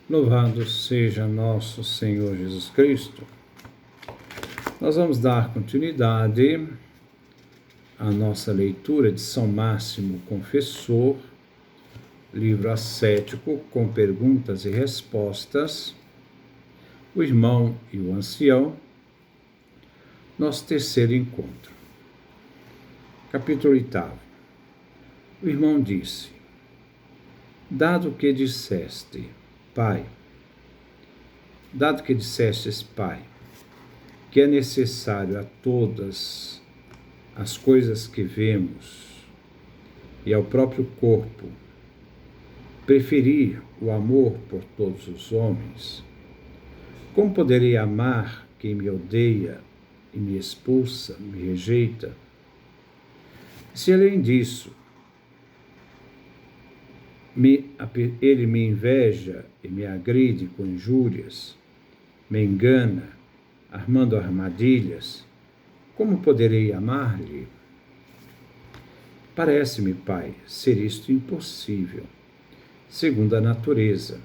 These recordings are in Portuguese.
Louvado seja nosso Senhor Jesus Cristo. Nós vamos dar continuidade à nossa leitura de São Máximo Confessor, livro ascético com perguntas e respostas, o irmão e o ancião, nosso terceiro encontro. Capítulo 8. O irmão disse: Dado que dissestes, Pai, que é necessário a todas as coisas que vemos e ao próprio corpo preferir o amor por todos os homens, como poderei amar quem me odeia e me expulsa, me rejeita? Se além disso ele me inveja e me agride com injúrias, me engana, armando armadilhas, como poderei amar-lhe? Parece-me, Pai, ser isto impossível, segundo a natureza,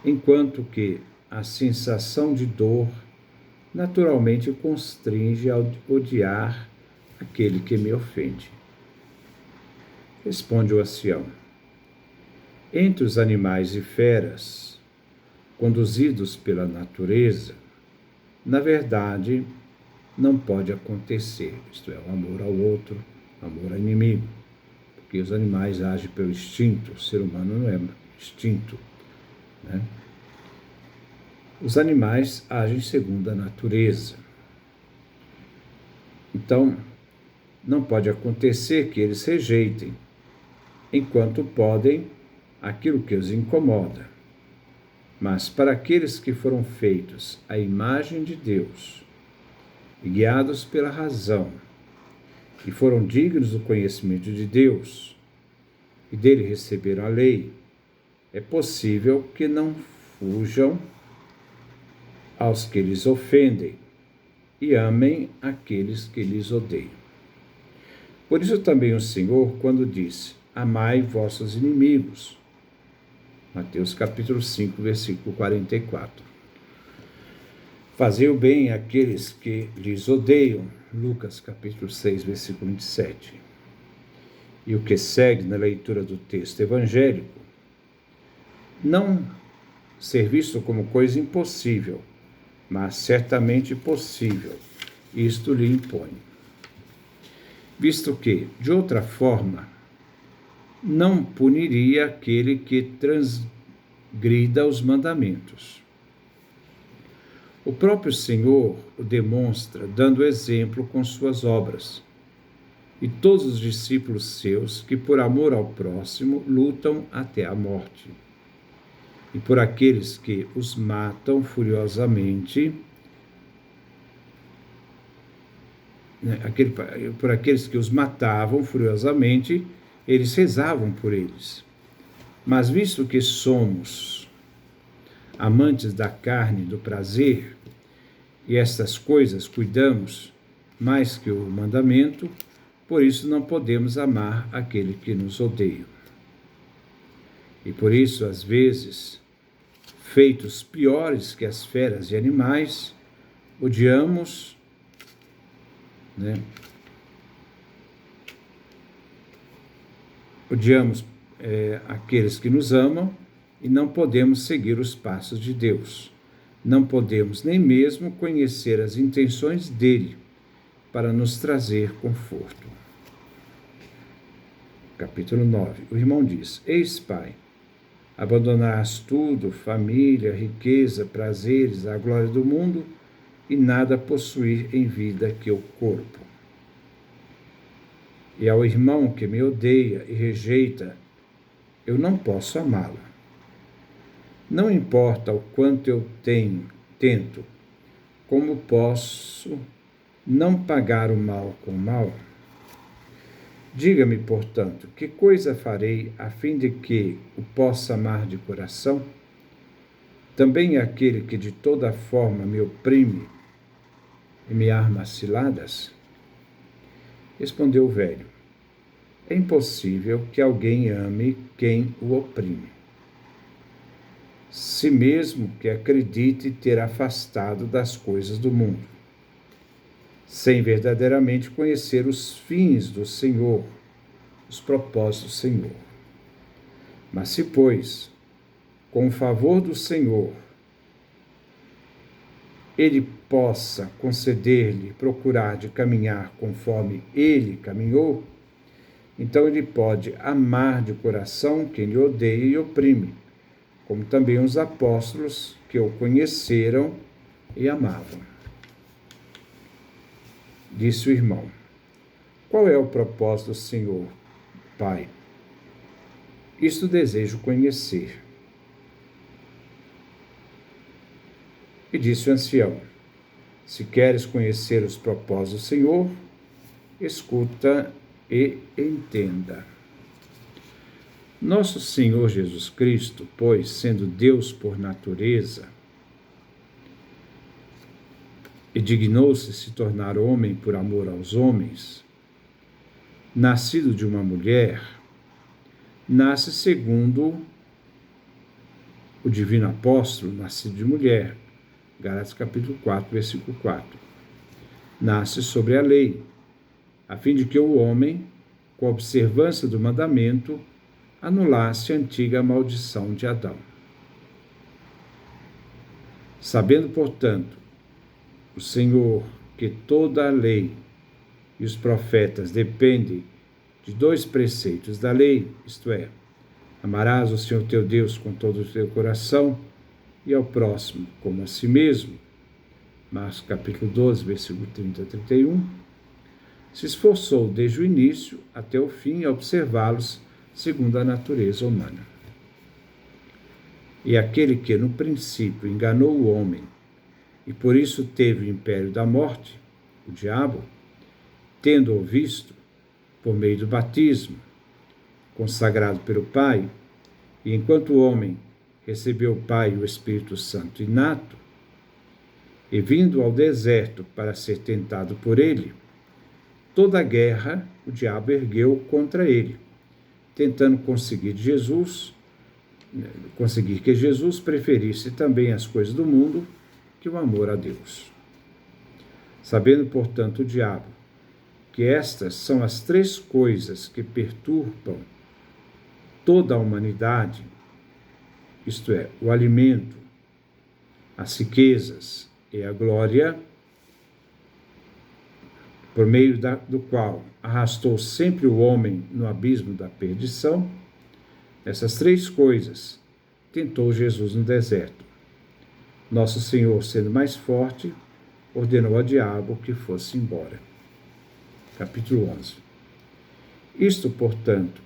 enquanto que a sensação de dor naturalmente constringe a odiar aquele que me ofende. Responde o ancião: entre os animais e feras, conduzidos pela natureza, na verdade, não pode acontecer, isto é, o amor ao outro, amor ao inimigo, porque os animais agem pelo instinto, o ser humano não é instinto, né? Os animais agem segundo a natureza. Então, não pode acontecer que eles rejeitem, enquanto podem aquilo que os incomoda. Mas para aqueles que foram feitos à imagem de Deus, e guiados pela razão, e foram dignos do conhecimento de Deus, e dele receberam a lei, é possível que não fujam aos que lhes ofendem, e amem aqueles que lhes odeiam. Por isso também o Senhor, quando disse: amai vossos inimigos, Mateus capítulo 5, versículo 44. Fazei o bem àqueles que lhes odeiam, Lucas capítulo 6, versículo 27. E o que segue na leitura do texto evangélico, não ser visto como coisa impossível, mas certamente possível, isto lhe impõe. Visto que, de outra forma, não puniria aquele que transgrida os mandamentos. O próprio Senhor o demonstra, dando exemplo com suas obras. E todos os discípulos seus, que por amor ao próximo lutam até a morte. E por aqueles que os matam furiosamente, por aqueles que os matavam furiosamente, eles rezavam por eles. Mas visto que somos amantes da carne e do prazer, e estas coisas cuidamos mais que o mandamento, por isso não podemos amar aquele que nos odeia. E por isso, às vezes, feitos piores que as feras e animais, odiamos, aqueles que nos amam e não podemos seguir os passos de Deus. Não podemos nem mesmo conhecer as intenções dele para nos trazer conforto. Capítulo 9. O irmão diz: eis, Pai, abandonarás tudo, família, riqueza, prazeres, a glória do mundo, e nada possuir em vida que o corpo. E ao irmão que me odeia e rejeita, eu não posso amá-lo. Não importa o quanto eu tento, como posso não pagar o mal com o mal? Diga-me, portanto, que coisa farei a fim de que o possa amar de coração? Também aquele que de toda forma me oprime e me arma ciladas? Respondeu o velho: é impossível que alguém ame quem o oprime. si mesmo que acredite ter afastado das coisas do mundo, sem verdadeiramente conhecer os fins do Senhor, os propósitos do Senhor. Mas se, pois, com o favor do Senhor, Ele possa conceder-lhe procurar de caminhar conforme Ele caminhou, então Ele pode amar de coração quem lhe odeia e oprime, como também os apóstolos que o conheceram e amavam. Disse o irmão: qual é o propósito do Senhor, Pai? Isto desejo conhecer. E disse o ancião: se queres conhecer os propósitos do Senhor, escuta e entenda. Nosso Senhor Jesus Cristo, pois, sendo Deus por natureza, e dignou-se se tornar homem por amor aos homens, nascido de uma mulher, nasce segundo o divino apóstolo, nascido de mulher. Gálatas capítulo 4, versículo 4. Nasce sobre a lei, a fim de que o homem, com a observância do mandamento, anulasse a antiga maldição de Adão. Sabendo, portanto, o Senhor que toda a lei e os profetas dependem de dois preceitos da lei, isto é, amarás o Senhor teu Deus com todo o teu coração e ao próximo como a si mesmo, Marcos capítulo 12, versículo 30 a 31, se esforçou desde o início até o fim a observá-los segundo a natureza humana. E aquele que no princípio enganou o homem e por isso teve o império da morte, o diabo, tendo-o visto por meio do batismo, consagrado pelo Pai, e enquanto o homem recebeu o Pai e o Espírito Santo inato, e vindo ao deserto para ser tentado por ele, toda a guerra o diabo ergueu contra ele, tentando conseguir que Jesus preferisse também as coisas do mundo que o amor a Deus. Sabendo, portanto, o diabo que estas são as três coisas que perturbam toda a humanidade, isto é, o alimento, as riquezas e a glória, por meio do qual arrastou sempre o homem no abismo da perdição, essas três coisas tentou Jesus no deserto. Nosso Senhor, sendo mais forte, ordenou ao diabo que fosse embora. Capítulo 11. Isto, portanto,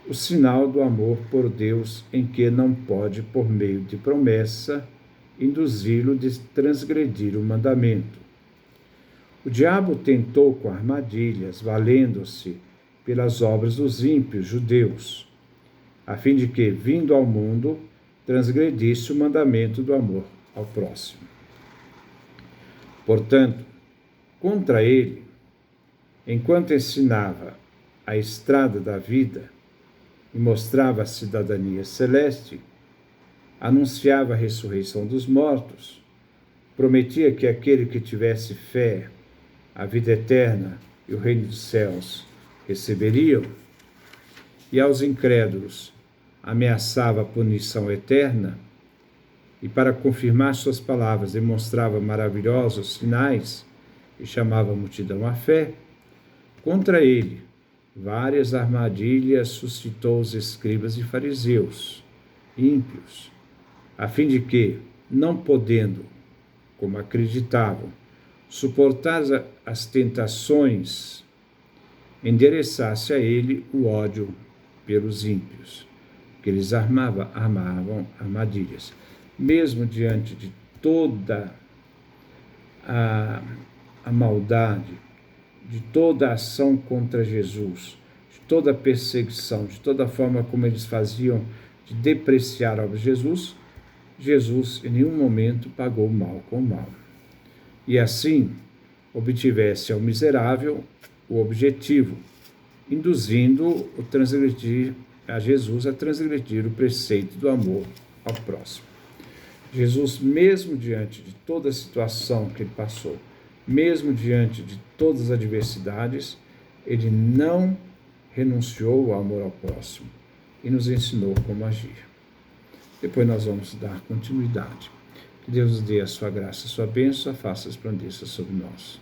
o sinal do amor por Deus, em que não pode, por meio de promessa, induzi-lo de transgredir o mandamento. O diabo tentou com armadilhas, valendo-se pelas obras dos ímpios judeus, a fim de que, vindo ao mundo, transgredisse o mandamento do amor ao próximo. Portanto, contra ele, enquanto ensinava a estrada da vida e mostrava a cidadania celeste, anunciava a ressurreição dos mortos, prometia que aquele que tivesse fé, a vida eterna e o reino dos céus receberiam, e aos incrédulos ameaçava a punição eterna, e para confirmar suas palavras demonstrava maravilhosos sinais e chamava a multidão à fé, contra ele várias armadilhas suscitou os escribas e fariseus, ímpios, a fim de que, não podendo, como acreditavam, suportar as tentações, endereçasse a ele o ódio pelos ímpios, que eles armavam armadilhas. Mesmo diante de toda a maldade, de toda a ação contra Jesus, de toda a perseguição, de toda a forma como eles faziam de depreciar a obra de Jesus, Jesus em nenhum momento pagou o mal com o mal. E assim obtivesse ao miserável o objetivo, induzindo a Jesus a transgredir o preceito do amor ao próximo. Jesus, mesmo diante de toda a situação que ele passou, mesmo diante de todas as adversidades, ele não renunciou ao amor ao próximo e nos ensinou como agir. Depois nós vamos dar continuidade. Que Deus nos dê a sua graça, a sua bênção, a faça resplandecer sobre nós.